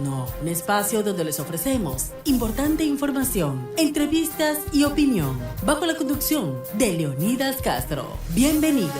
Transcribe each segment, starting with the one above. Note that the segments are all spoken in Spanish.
Nocturno, un espacio donde les ofrecemos importante información, entrevistas y opinión, bajo la conducción de Leonidas Castro. Bienvenidos.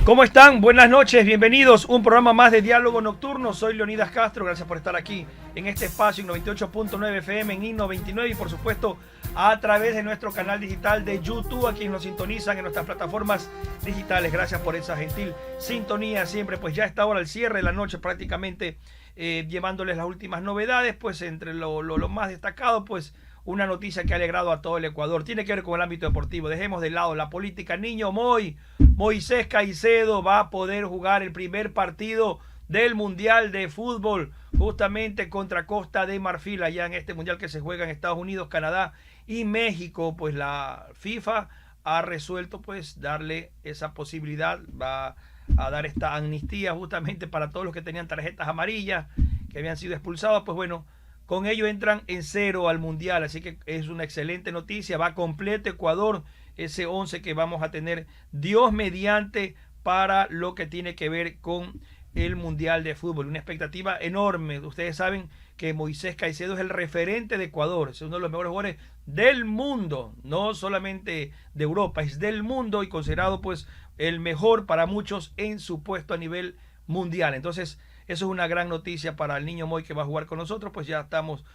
¿Cómo están? Buenas noches, bienvenidos a un programa más de Diálogo Nocturno. Soy Leonidas Castro, gracias por estar aquí en este espacio en 98.9 FM, en I99 y por supuesto a través de nuestro canal digital de YouTube, a quienes nos sintonizan en nuestras plataformas digitales. Gracias por esa gentil sintonía siempre, pues ya está ahora el cierre de la noche prácticamente, llevándoles las últimas novedades, pues entre lo más destacado, pues una noticia que ha alegrado a todo el Ecuador. Tiene que ver con el ámbito deportivo. Dejemos de lado la política. Niño Moisés Caicedo va a poder jugar el primer partido del Mundial de Fútbol justamente contra Costa de Marfil, allá en este Mundial que se juega en Estados Unidos, Canadá y México. Pues la FIFA ha resuelto pues darle esa posibilidad, va a dar esta amnistía justamente para todos los que tenían tarjetas amarillas, que habían sido expulsados. Pues bueno, con ello entran en cero al Mundial, así que es una excelente noticia. Va completo Ecuador, ese 11 que vamos a tener, Dios mediante, para lo que tiene que ver con el Mundial de Fútbol. Una expectativa enorme. Ustedes saben que Moisés Caicedo es el referente de Ecuador, es uno de los mejores jugadores del mundo, no solamente de Europa, es del mundo y considerado pues el mejor para muchos en su puesto a nivel mundial. Entonces, eso es una gran noticia para el niño Moy que va a jugar con nosotros. Pues ya estamos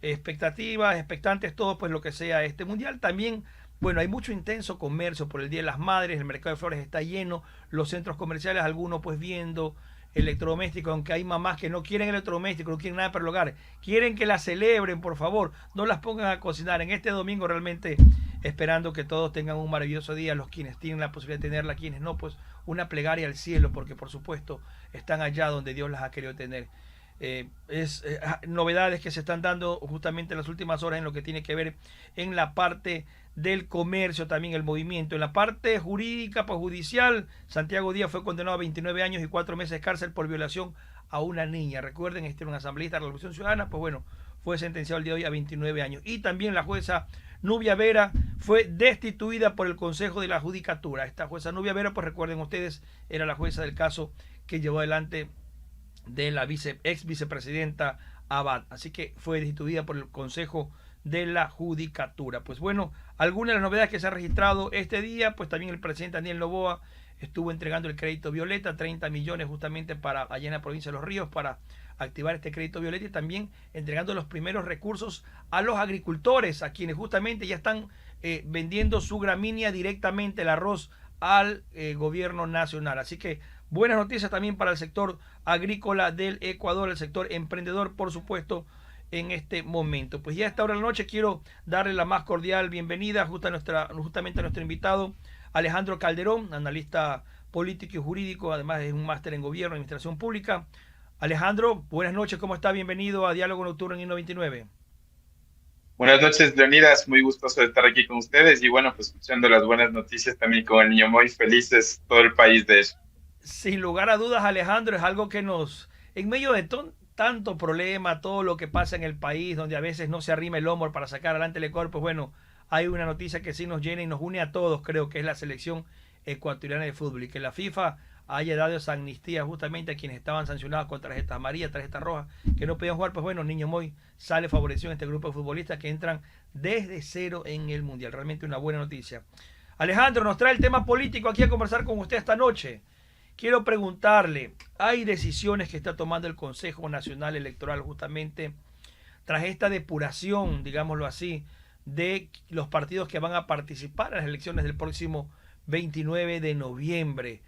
expectantes todos, pues lo que sea este mundial. También, bueno, hay mucho intenso comercio por el Día de las Madres, el mercado de flores está lleno, los centros comerciales, algunos pues viendo electrodomésticos, aunque hay mamás que no quieren electrodomésticos, no quieren nada para el hogar, quieren que las celebren, por favor, no las pongan a cocinar. En este domingo realmente esperando que todos tengan un maravilloso día, los quienes tienen la posibilidad de tenerla, quienes no, pues una plegaria al cielo, porque por supuesto están allá donde Dios las ha querido tener. Novedades que se están dando justamente en las últimas horas en lo que tiene que ver en la parte del comercio, también el movimiento. En la parte jurídica, pues judicial, Santiago Díaz fue condenado a 29 años y 4 meses de cárcel por violación a una niña. Recuerden, este era un asambleísta de la Revolución Ciudadana, pues bueno, fue sentenciado el día de hoy a 29 años. Y también la jueza Nubia Vera fue destituida por el Consejo de la Judicatura. Esta jueza Nubia Vera, pues recuerden ustedes, era la jueza del caso que llevó adelante de la ex vicepresidenta Abad. Así que fue destituida por el Consejo de la Judicatura. Pues bueno, algunas de las novedades que se han registrado este día, pues también el presidente Daniel Noboa estuvo entregando el crédito Violeta, 30 millones justamente para allá en la provincia de Los Ríos, para activar este crédito Violeta, y también entregando los primeros recursos a los agricultores, a quienes justamente ya están vendiendo su gramínea directamente, el arroz, al gobierno nacional. Así que buenas noticias también para el sector agrícola del Ecuador, el sector emprendedor, por supuesto, en este momento. Pues ya a esta hora de la noche quiero darle la más cordial bienvenida justamente a nuestro invitado Alejandro Calderón, analista político y jurídico, además es un máster en gobierno y administración pública. Alejandro, buenas noches, ¿cómo está? Bienvenido a Diálogo Nocturno en I99. Buenas noches, Leonidas, muy gustoso de estar aquí con ustedes y bueno, pues escuchando las buenas noticias también con el niño Moy, felices todo el país de eso. Sin lugar a dudas, Alejandro, es algo que en medio de tanto problema, todo lo que pasa en el país, donde a veces no se arrima el hombro para sacar adelante el Ecuador, pues bueno, hay una noticia que sí nos llena y nos une a todos, creo que es la selección ecuatoriana de fútbol, y que la FIFA haya dado esa amnistía justamente a quienes estaban sancionados con tarjetas amarillas, tarjetas rojas, que no podían jugar. Pues bueno, Niño Moy sale favorecido en este grupo de futbolistas que entran desde cero en el Mundial. Realmente una buena noticia. Alejandro, nos trae el tema político aquí a conversar con usted esta noche. Quiero preguntarle, hay decisiones que está tomando el Consejo Nacional Electoral justamente tras esta depuración, digámoslo así, de los partidos que van a participar en las elecciones del próximo 29 de noviembre.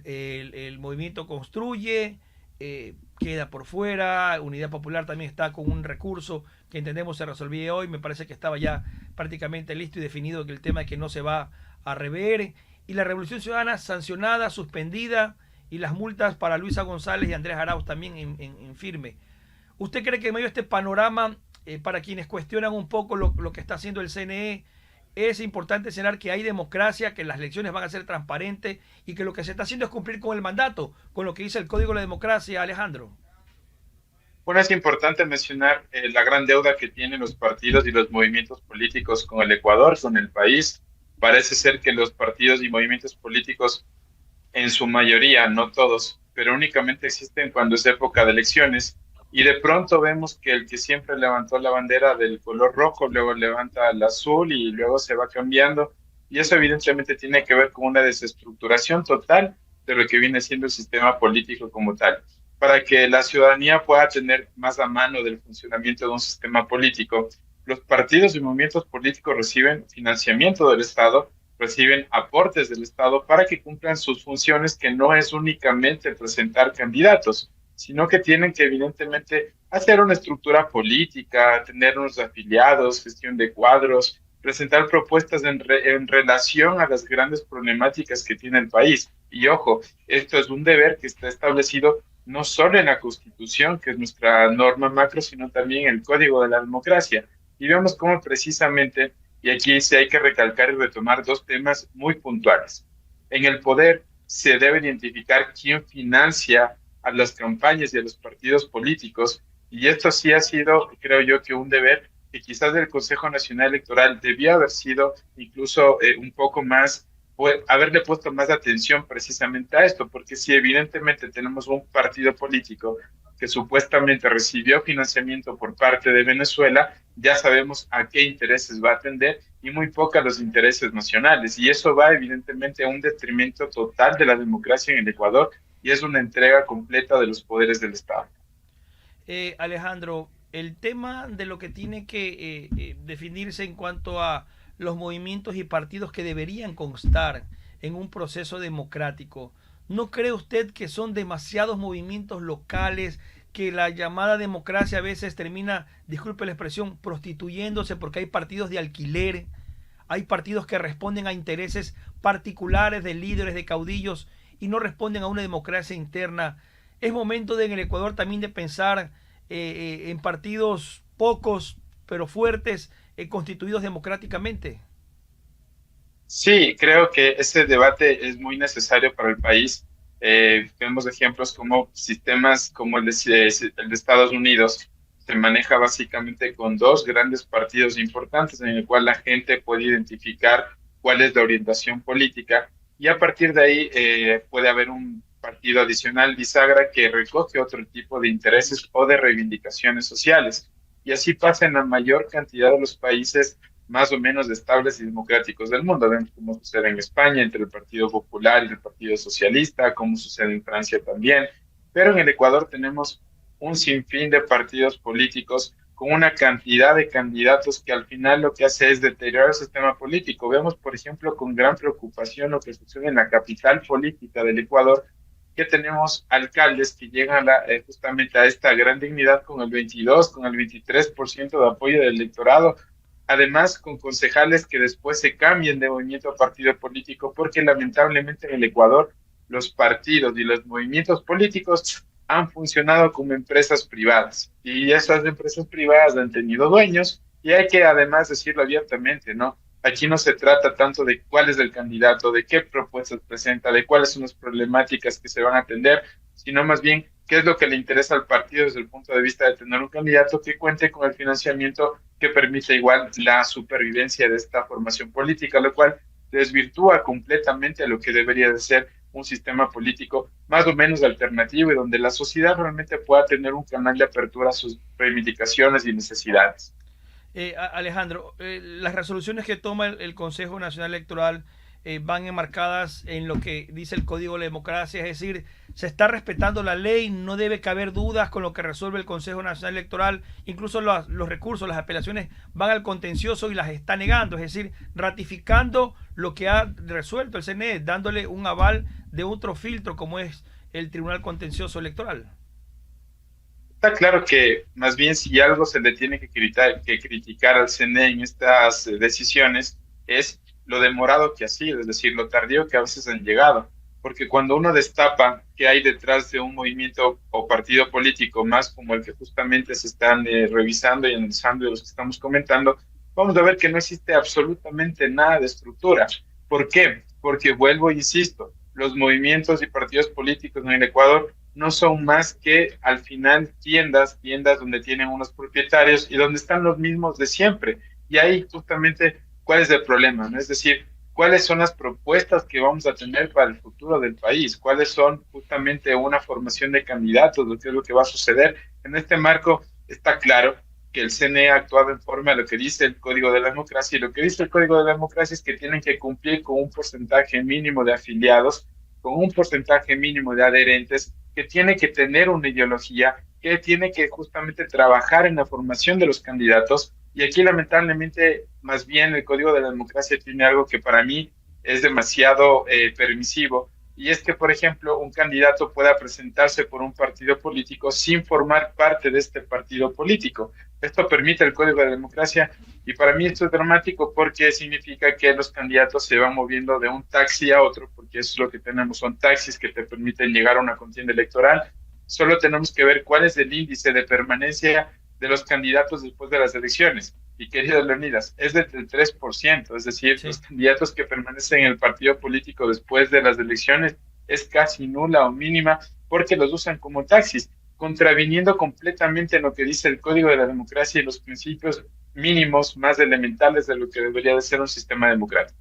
El movimiento Construye queda por fuera, Unidad Popular también está con un recurso que entendemos se resolvía hoy, me parece que estaba ya prácticamente listo y definido que el tema es que no se va a rever, y la Revolución Ciudadana sancionada, suspendida, y las multas para Luisa González y Andrés Arauz también en firme. ¿Usted cree que en medio de este panorama, para quienes cuestionan un poco lo que está haciendo el CNE, es importante señalar que hay democracia, que las elecciones van a ser transparentes y que lo que se está haciendo es cumplir con el mandato, con lo que dice el Código de la Democracia, Alejandro? Bueno, es importante mencionar la gran deuda que tienen los partidos y los movimientos políticos con el Ecuador, con el país. Parece ser que los partidos y movimientos políticos, en su mayoría, no todos, pero únicamente existen cuando es época de elecciones. Y de pronto vemos que el que siempre levantó la bandera del color rojo, luego levanta el azul y luego se va cambiando. Y eso evidentemente tiene que ver con una desestructuración total de lo que viene siendo el sistema político como tal. Para que la ciudadanía pueda tener más a mano del funcionamiento de un sistema político, los partidos y movimientos políticos reciben financiamiento del Estado, reciben aportes del Estado para que cumplan sus funciones, que no es únicamente presentar candidatos, sino que tienen que evidentemente hacer una estructura política, tener unos afiliados, gestión de cuadros, presentar propuestas en relación a las grandes problemáticas que tiene el país. Y ojo, esto es un deber que está establecido no solo en la Constitución, que es nuestra norma macro, sino también en el Código de la Democracia. Y vemos cómo precisamente, y aquí sí hay que recalcar y retomar dos temas muy puntuales. En el poder se debe identificar quién financia a las campañas y a los partidos políticos, y esto sí ha sido, creo yo, que un deber que quizás el Consejo Nacional Electoral debía haber sido incluso un poco más, haberle puesto más atención precisamente a esto, porque si evidentemente tenemos un partido político que supuestamente recibió financiamiento por parte de Venezuela, ya sabemos a qué intereses va a atender y muy poco a los intereses nacionales. Y eso va evidentemente a un detrimento total de la democracia en el Ecuador y es una entrega completa de los poderes del Estado. Alejandro, el tema de lo que tiene que definirse en cuanto a los movimientos y partidos que deberían constar en un proceso democrático, ¿no cree usted que son demasiados movimientos locales, que la llamada democracia a veces termina, disculpe la expresión, prostituyéndose porque hay partidos de alquiler, hay partidos que responden a intereses particulares de líderes, de caudillos y no responden a una democracia interna? Es momento en el Ecuador también de pensar en partidos pocos pero fuertes, constituidos democráticamente. Sí, creo que ese debate es muy necesario para el país. Vemos ejemplos como sistemas como el de Estados Unidos se maneja básicamente con dos grandes partidos importantes en el cual la gente puede identificar cuál es la orientación política y a partir de ahí puede haber un partido adicional bisagra que recoge otro tipo de intereses o de reivindicaciones sociales. Y así pasa en la mayor cantidad de los países más o menos estables y democráticos del mundo. Vemos cómo sucede en España entre el Partido Popular y el Partido Socialista, cómo sucede en Francia también. Pero en el Ecuador tenemos un sinfín de partidos políticos con una cantidad de candidatos que al final lo que hace es deteriorar el sistema político. Vemos, por ejemplo, con gran preocupación lo que sucede en la capital política del Ecuador, que tenemos alcaldes que llegan justamente a esta gran dignidad con el 22, con el 23% de apoyo del electorado, además con concejales que después se cambien de movimiento a partido político, porque lamentablemente en el Ecuador los partidos y los movimientos políticos han funcionado como empresas privadas, y esas empresas privadas han tenido dueños, y hay que además decirlo abiertamente, ¿no? Aquí no se trata tanto de cuál es el candidato, de qué propuestas presenta, de cuáles son las problemáticas que se van a atender, sino más bien qué es lo que le interesa al partido desde el punto de vista de tener un candidato que cuente con el financiamiento que permita igual la supervivencia de esta formación política, lo cual desvirtúa completamente lo que debería de ser un sistema político más o menos alternativo y donde la sociedad realmente pueda tener un canal de apertura a sus reivindicaciones y necesidades. Alejandro, las resoluciones que toma el Consejo Nacional Electoral van enmarcadas en lo que dice el Código de la Democracia, es decir, se está respetando la ley, no debe caber dudas con lo que resuelve el Consejo Nacional Electoral, incluso los recursos, las apelaciones van al contencioso y las está negando, es decir, ratificando lo que ha resuelto el CNE, dándole un aval de otro filtro como es el Tribunal Contencioso Electoral. Está claro que más bien si algo se le tiene que criticar al CNE en estas decisiones es lo demorado que ha sido, es decir, lo tardío que a veces han llegado, porque cuando uno destapa que hay detrás de un movimiento o partido político más como el que justamente se están revisando y analizando de los que estamos comentando, vamos a ver que no existe absolutamente nada de estructura. ¿Por qué? Porque vuelvo e insisto, los movimientos y partidos políticos en el Ecuador no son más que al final tiendas donde tienen unos propietarios y donde están los mismos de siempre. Y ahí justamente, ¿cuál es el problema? ¿No? Es decir, cuáles son las propuestas que vamos a tener para el futuro del país, cuáles son justamente una formación de candidatos, lo que es lo que va a suceder. En este marco está claro que el CNE ha actuado en forma a lo que dice el Código de la Democracia, y lo que dice el Código de la Democracia es que tienen que cumplir con un porcentaje mínimo de afiliados, con un porcentaje mínimo de adherentes, que tiene que tener una ideología, que tiene que justamente trabajar en la formación de los candidatos. Y aquí lamentablemente más bien el Código de la Democracia tiene algo que para mí es demasiado permisivo, y es que, por ejemplo, un candidato pueda presentarse por un partido político sin formar parte de este partido político. Esto permite el Código de la Democracia, y para mí esto es dramático porque significa que los candidatos se van moviendo de un taxi a otro, porque eso es lo que tenemos, son taxis que te permiten llegar a una contienda electoral. Solo tenemos que ver cuál es el índice de permanencia de los candidatos después de las elecciones. Y queridas Leonidas, es del 3%, es decir, Sí. los candidatos que permanecen en el partido político después de las elecciones es casi nula o mínima, porque los usan como taxis, contraviniendo completamente lo que dice el Código de la Democracia y los principios mínimos más elementales de lo que debería de ser un sistema democrático.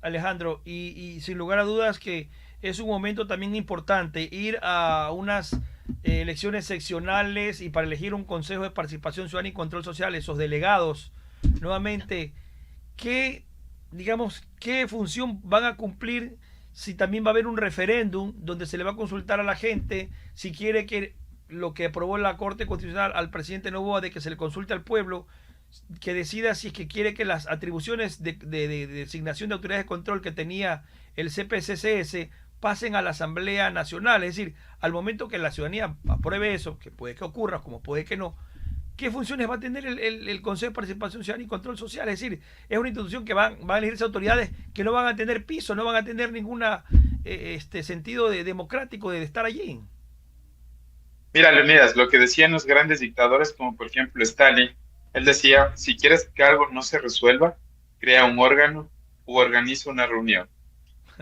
Alejandro, y sin lugar a dudas que es un momento también importante ir a unas elecciones seccionales y para elegir un Consejo de Participación Ciudadana y Control Social, esos delegados, nuevamente, ¿qué, digamos, qué función van a cumplir si también va a haber un referéndum donde se le va a consultar a la gente si quiere que lo que aprobó la Corte Constitucional al presidente Noboa de que se le consulte al pueblo, que decida si es que quiere que las atribuciones de designación de autoridades de control que tenía el CPCCS pasen a la Asamblea Nacional? Es decir, al momento que la ciudadanía apruebe eso, que puede que ocurra, como puede que no, ¿qué funciones va a tener el Consejo de Participación Ciudadana y Control Social? Es decir, es una institución que van a elegirse autoridades que no van a tener piso, no van a tener ninguna sentido democrático de estar allí. Mira, Leonidas, lo que decían los grandes dictadores, como por ejemplo Stalin, él decía, si quieres que algo no se resuelva, crea un órgano u organiza una reunión.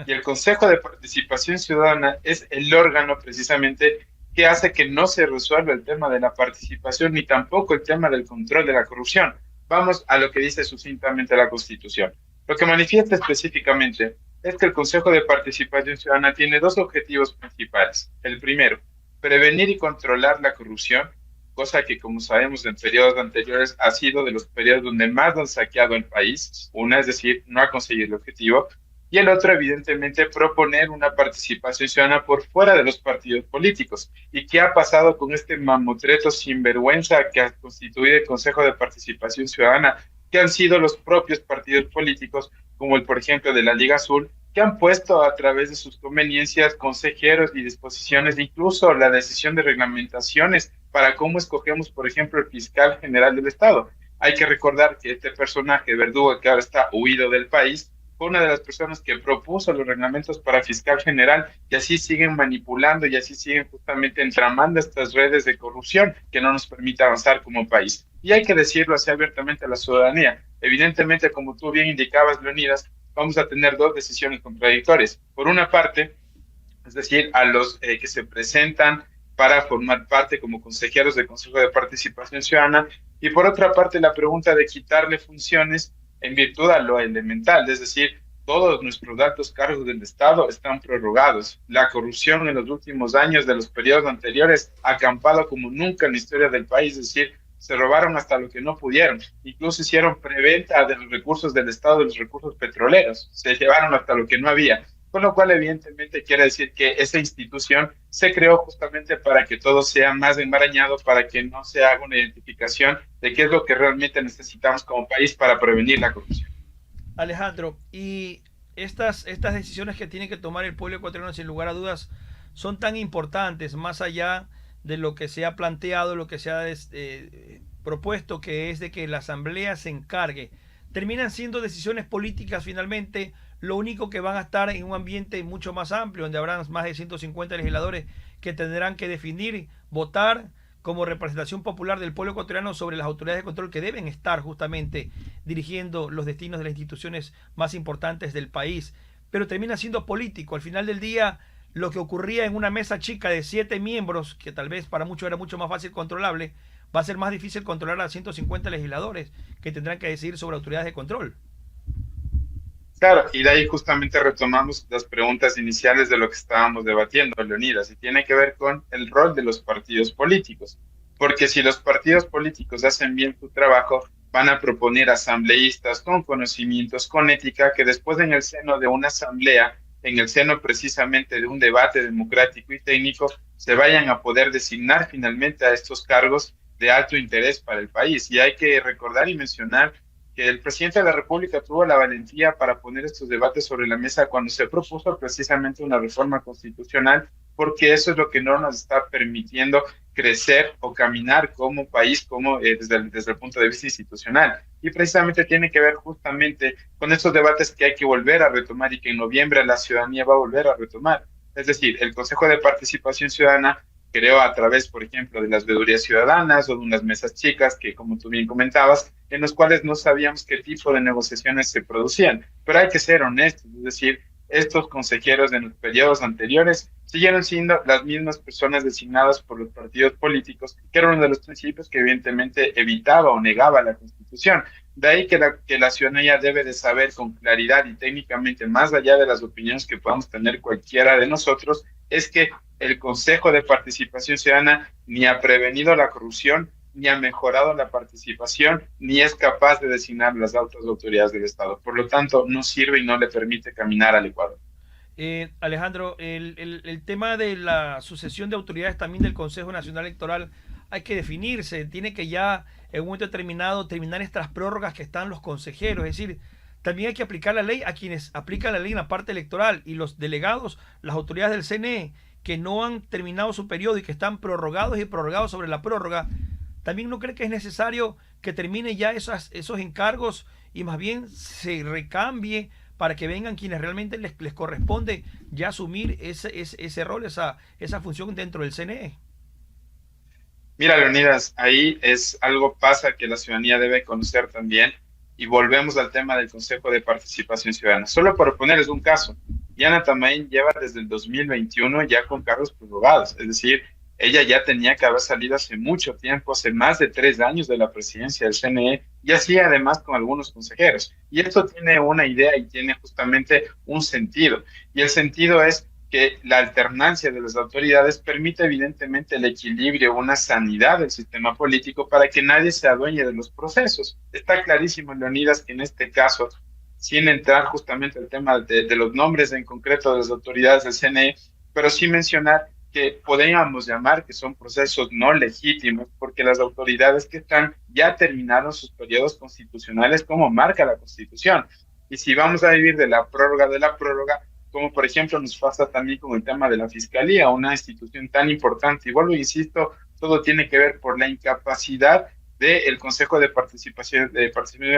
Y el Consejo de Participación Ciudadana es el órgano precisamente que hace que no se resuelva el tema de la participación ni tampoco el tema del control de la corrupción. Vamos a lo que dice sucintamente la Constitución. Lo que manifiesta específicamente es que el Consejo de Participación Ciudadana tiene dos objetivos principales. El primero, prevenir y controlar la corrupción, cosa que, como sabemos, en periodos anteriores ha sido de los periodos donde más han saqueado el país. Una, es decir, no ha conseguido el objetivo. Y el otro, evidentemente, proponer una participación ciudadana por fuera de los partidos políticos. ¿Y qué ha pasado con este mamotreto sinvergüenza que ha constituido el Consejo de Participación Ciudadana, que han sido los propios partidos políticos, como el, por ejemplo, de la Liga Azul, que han puesto a través de sus conveniencias consejeros y disposiciones, incluso la decisión de reglamentaciones para cómo escogemos, por ejemplo, el fiscal general del Estado? Hay que recordar que este personaje, Verdugo, que ahora está huido del país, fue una de las personas que propuso los reglamentos para fiscal general, y así siguen manipulando y así siguen justamente entramando estas redes de corrupción que no nos permite avanzar como país. Y hay que decirlo así abiertamente a la ciudadanía. Evidentemente, como tú bien indicabas, Leonidas, vamos a tener dos decisiones contradictorias. Por una parte, es decir, a los que se presentan para formar parte como consejeros del Consejo de Participación Ciudadana, y por otra parte la pregunta de quitarle funciones en virtud a lo elemental, es decir, todos nuestros altos cargos del Estado están prorrogados. La corrupción en los últimos años de los periodos anteriores ha acampado como nunca en la historia del país, es decir, se robaron hasta lo que no pudieron, incluso hicieron preventa de los recursos del Estado, de los recursos petroleros, se llevaron hasta lo que no había, con lo cual evidentemente quiere decir que esa institución se creó justamente para que todo sea más enmarañado, para que no se haga una identificación de qué es lo que realmente necesitamos como país para prevenir la corrupción. Alejandro, y estas decisiones que tiene que tomar el pueblo ecuatoriano, sin lugar a dudas, son tan importantes, más allá de lo que se ha planteado, lo que se ha propuesto, que es de que la Asamblea se encargue. Terminan siendo decisiones políticas finalmente, lo único que van a estar en un ambiente mucho más amplio, donde habrán más de 150 legisladores que tendrán que definir, votar como representación popular del pueblo ecuatoriano sobre las autoridades de control que deben estar justamente dirigiendo los destinos de las instituciones más importantes del país. Pero termina siendo político. Al final del día, lo que ocurría en una mesa chica de 7 miembros, que tal vez para muchos era mucho más fácil controlable, va a ser más difícil controlar a 150 legisladores que tendrán que decidir sobre autoridades de control. Claro, y de ahí justamente retomamos las preguntas iniciales de lo que estábamos debatiendo, Leonidas, y tiene que ver con el rol de los partidos políticos. Porque si los partidos políticos hacen bien su trabajo, van a proponer asambleístas con conocimientos, con ética, que después en el seno de una asamblea, en el seno precisamente de un debate democrático y técnico, se vayan a poder designar finalmente a estos cargos de alto interés para el país. Y hay que recordar y mencionar que el presidente de la República tuvo la valentía para poner estos debates sobre la mesa cuando se propuso precisamente una reforma constitucional, porque eso es lo que no nos está permitiendo crecer o caminar como país, como desde el punto de vista institucional. Y precisamente tiene que ver justamente con estos debates que hay que volver a retomar y que en noviembre la ciudadanía va a volver a retomar. Es decir, el Consejo de Participación Ciudadana creó a través, por ejemplo, de las veedurías ciudadanas o de unas mesas chicas que, como tú bien comentabas, en los cuales no sabíamos qué tipo de negociaciones se producían. Pero hay que ser honestos, es decir, estos consejeros en los periodos anteriores siguieron siendo las mismas personas designadas por los partidos políticos, que era uno de los principios que evidentemente evitaba o negaba la Constitución. De ahí que la ciudadanía debe de saber con claridad y técnicamente, más allá de las opiniones que podamos tener cualquiera de nosotros, es que el Consejo de Participación Ciudadana ni ha prevenido la corrupción, ni ha mejorado la participación, ni es capaz de designar las altas autoridades del Estado. Por lo tanto, no sirve y no le permite caminar al Ecuador. Alejandro, el tema de la sucesión de autoridades también del Consejo Nacional Electoral hay que definirse, tiene que ya en un momento determinado terminar estas prórrogas que están los consejeros, es decir, también hay que aplicar la ley a quienes aplican la ley en la parte electoral y los delegados, las autoridades del CNE que no han terminado su periodo y que están prorrogados y prorrogados sobre la prórroga, ¿también no cree que es necesario que termine ya esos encargos y más bien se recambie para que vengan quienes realmente les corresponde ya asumir ese rol, esa función dentro del CNE? Mira, Leonidas, ahí es algo pasa que la ciudadanía debe conocer también y volvemos al tema del Consejo de Participación Ciudadana. Solo por ponerles un caso, Diana Tamain lleva desde el 2021 ya con cargos prorrogados, es decir, ella ya tenía que haber salido hace mucho tiempo, hace más de 3 años de la presidencia del CNE, y así además con algunos consejeros. Y esto tiene una idea y tiene justamente un sentido. Y el sentido es que la alternancia de las autoridades permite evidentemente el equilibrio, una sanidad del sistema político para que nadie se adueñe de los procesos. Está clarísimo, Leonidas, que en este caso, sin entrar justamente al tema de los nombres en concreto de las autoridades del CNE, pero sí mencionar que podríamos llamar que son procesos no legítimos porque las autoridades que están ya terminaron sus periodos constitucionales como marca la Constitución. Y si vamos a vivir de la prórroga, como por ejemplo nos pasa también con el tema de la Fiscalía, una institución tan importante, y vuelvo, insisto, todo tiene que ver por la incapacidad del Consejo de Participación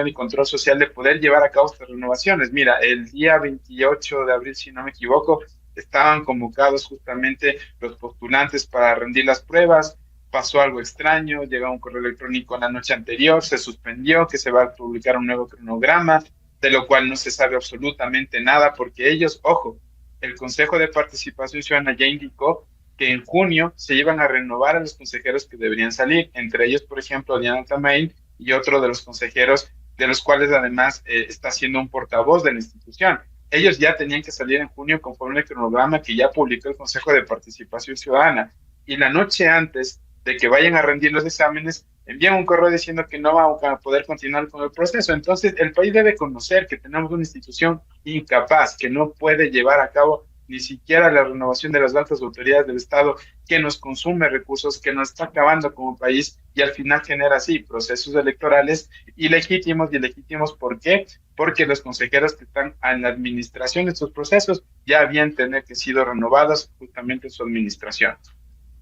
y Control Social de poder llevar a cabo estas renovaciones. Mira, el día 28 de abril, si no me equivoco, estaban convocados justamente los postulantes para rendir las pruebas, pasó algo extraño, llegó un correo electrónico la noche anterior, se suspendió, que se va a publicar un nuevo cronograma, de lo cual no se sabe absolutamente nada, porque ellos, ojo, el Consejo de Participación Ciudadana ya indicó que en junio se iban a renovar a los consejeros que deberían salir, entre ellos, por ejemplo, Diana Tamain y otro de los consejeros, de los cuales además está siendo un portavoz de la institución. Ellos ya tenían que salir en junio conforme al cronograma que ya publicó el Consejo de Participación Ciudadana. Y la noche antes de que vayan a rendir los exámenes, envían un correo diciendo que no van a poder continuar con el proceso. Entonces, el país debe conocer que tenemos una institución incapaz, que no puede llevar a cabo ni siquiera la renovación de las altas autoridades del Estado, que nos consume recursos, que nos está acabando como país y al final genera así procesos electorales ilegítimos. ¿Y ilegítimos por qué? Porque los consejeros que están en la administración de estos procesos ya habían tener que sido renovados justamente en su administración.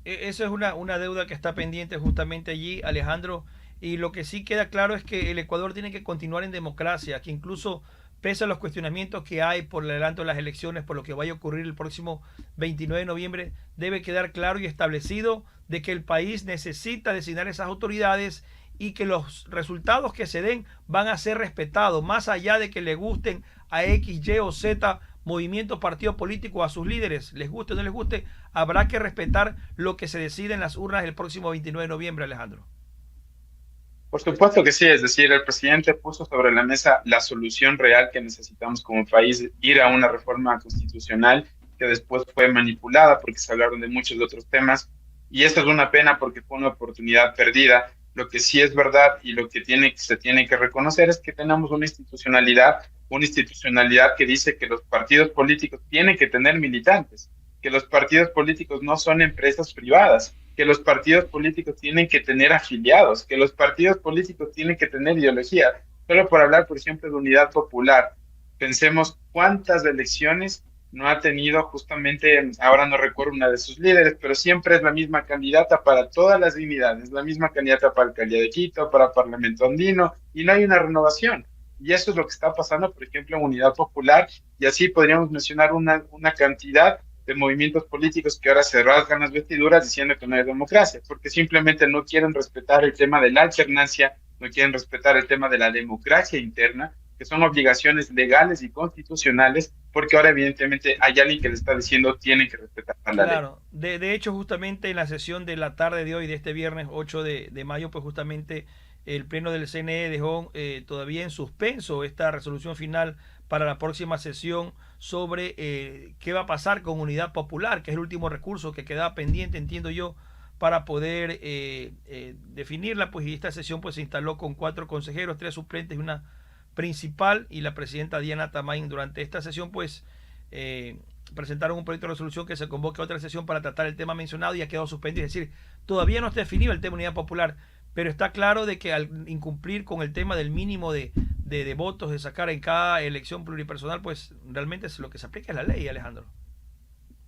Eso es una deuda que está pendiente justamente allí, Alejandro, y lo que sí queda claro es que el Ecuador tiene que continuar en democracia, que incluso pese a los cuestionamientos que hay por el adelanto de las elecciones, por lo que vaya a ocurrir el próximo 29 de noviembre, debe quedar claro y establecido de que el país necesita designar esas autoridades y que los resultados que se den van a ser respetados, más allá de que le gusten a X, Y o Z movimiento, partido político, a sus líderes, les guste o no les guste, habrá que respetar lo que se decide en las urnas el próximo 29 de noviembre, Alejandro. Por supuesto que sí, es decir, el presidente puso sobre la mesa la solución real que necesitamos como país, ir a una reforma constitucional que después fue manipulada porque se hablaron de muchos otros temas, y esto es una pena porque fue una oportunidad perdida. Lo que sí es verdad y lo que se tiene que reconocer es que tenemos una institucionalidad que dice que los partidos políticos tienen que tener militantes, que los partidos políticos no son empresas privadas, que los partidos políticos tienen que tener afiliados, que los partidos políticos tienen que tener ideología. Solo por hablar, por ejemplo, de Unidad Popular, pensemos cuántas elecciones no ha tenido justamente, ahora no recuerdo una de sus líderes, pero siempre es la misma candidata para todas las dignidades, la misma candidata para Alcaldía de Quito, para Parlamento Andino, y no hay una renovación. Y eso es lo que está pasando, por ejemplo, en Unidad Popular, y así podríamos mencionar una cantidad de movimientos políticos que ahora se rasgan las vestiduras diciendo que no hay democracia, porque simplemente no quieren respetar el tema de la alternancia, no quieren respetar el tema de la democracia interna, que son obligaciones legales y constitucionales, porque ahora evidentemente hay alguien que le está diciendo tienen que respetar la ley. Claro, de hecho justamente en la sesión de la tarde de hoy, de este viernes 8 de mayo, pues justamente el pleno del CNE dejó todavía en suspenso esta resolución final para la próxima sesión sobre qué va a pasar con Unidad Popular, que es el último recurso que quedaba pendiente, entiendo yo, para poder definirla, pues, y esta sesión pues se instaló con 4 consejeros, 3 suplentes y una principal, y la presidenta Diana Tamain. Durante esta sesión pues presentaron un proyecto de resolución que se convoque a otra sesión para tratar el tema mencionado y ha quedado suspendido, es decir, todavía no está definido el tema de Unidad Popular, pero está claro de que al incumplir con el tema del mínimo de votos de sacar en cada elección pluripersonal, pues realmente lo que se aplica es la ley, Alejandro.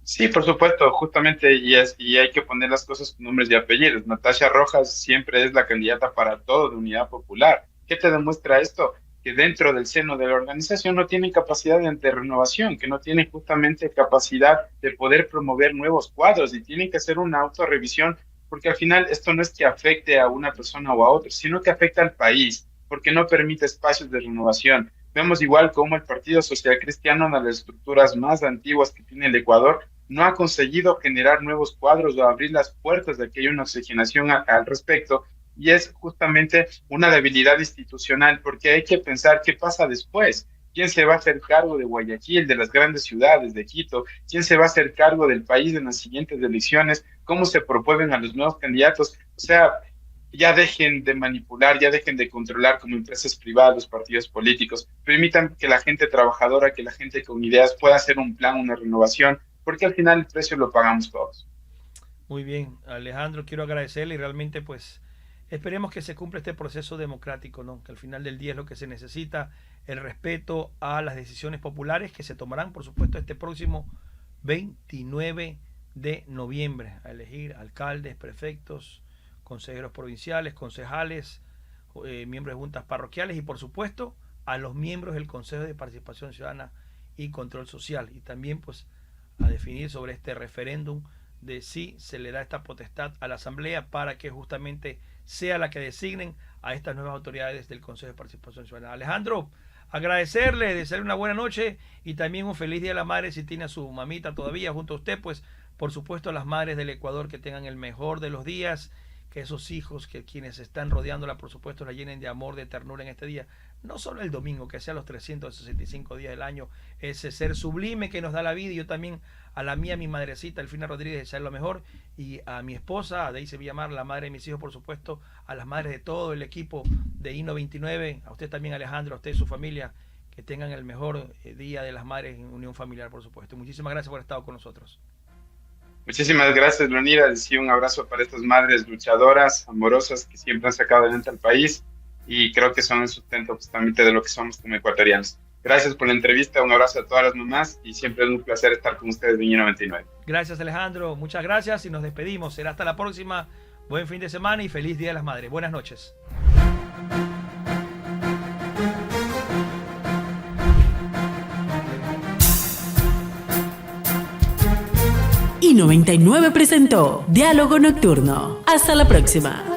Sí, por supuesto, justamente, y hay que poner las cosas con nombres y apellidos. Natasha Rojas siempre es la candidata para todo de Unidad Popular. ¿Qué te demuestra esto? Que dentro del seno de la organización no tienen capacidad de renovación, que no tienen justamente capacidad de poder promover nuevos cuadros y tienen que hacer una autorrevisión, porque al final esto no es que afecte a una persona o a otra, sino que afecta al país, porque no permite espacios de renovación. Vemos igual cómo el Partido Social Cristiano, una de las estructuras más antiguas que tiene el Ecuador, no ha conseguido generar nuevos cuadros o abrir las puertas de que haya una oxigenación al respecto, y es justamente una debilidad institucional, porque hay que pensar qué pasa después. ¿Quién se va a hacer cargo de Guayaquil, de las grandes ciudades, de Quito? ¿Quién se va a hacer cargo del país en las siguientes elecciones? ¿Cómo se proponen a los nuevos candidatos? O sea, ya dejen de manipular, ya dejen de controlar como empresas privadas los partidos políticos. Permitan que la gente trabajadora, que la gente con ideas pueda hacer un plan, una renovación, porque al final el precio lo pagamos todos. Muy bien, Alejandro, quiero agradecerle y realmente pues esperemos que se cumpla este proceso democrático, ¿no? Que al final del día es lo que se necesita, el respeto a las decisiones populares que se tomarán, por supuesto, este próximo 29 de noviembre, a elegir alcaldes, prefectos, consejeros provinciales, concejales, miembros de juntas parroquiales y, por supuesto, a los miembros del Consejo de Participación Ciudadana y Control Social. Y también, pues, a definir sobre este referéndum de si se le da esta potestad a la Asamblea para que justamente sea la que designen a estas nuevas autoridades del Consejo de Participación Ciudadana. Alejandro, agradecerle, desearle una buena noche y también un feliz Día de la Madre si tiene a su mamita todavía junto a usted, pues por supuesto a las madres del Ecuador que tengan el mejor de los días, que esos hijos, que quienes están rodeándola, por supuesto, la llenen de amor, de ternura en este día, no solo el domingo, que sea los 365 días del año, ese ser sublime que nos da la vida. Y yo también a la mía, mi madrecita, Elfina Rodríguez, desear lo mejor, y a mi esposa, a Daisy Villamar, la madre de mis hijos, por supuesto, a las madres de todo el equipo de INO29, a usted también, Alejandro, a usted y su familia, que tengan el mejor Día de las Madres en unión familiar, por supuesto. Muchísimas gracias por haber estado con nosotros. Muchísimas gracias, Leonidas. Y un abrazo para estas madres luchadoras, amorosas, que siempre han sacado adelante al país y creo que son el sustento justamente de lo que somos como ecuatorianos. Gracias por la entrevista, un abrazo a todas las mamás y siempre es un placer estar con ustedes en INO29. Gracias, Alejandro, muchas gracias y nos despedimos. Será hasta la próxima. Buen fin de semana y feliz Día de las Madres. Buenas noches. I99 presentó Diálogo Nocturno. Hasta la próxima.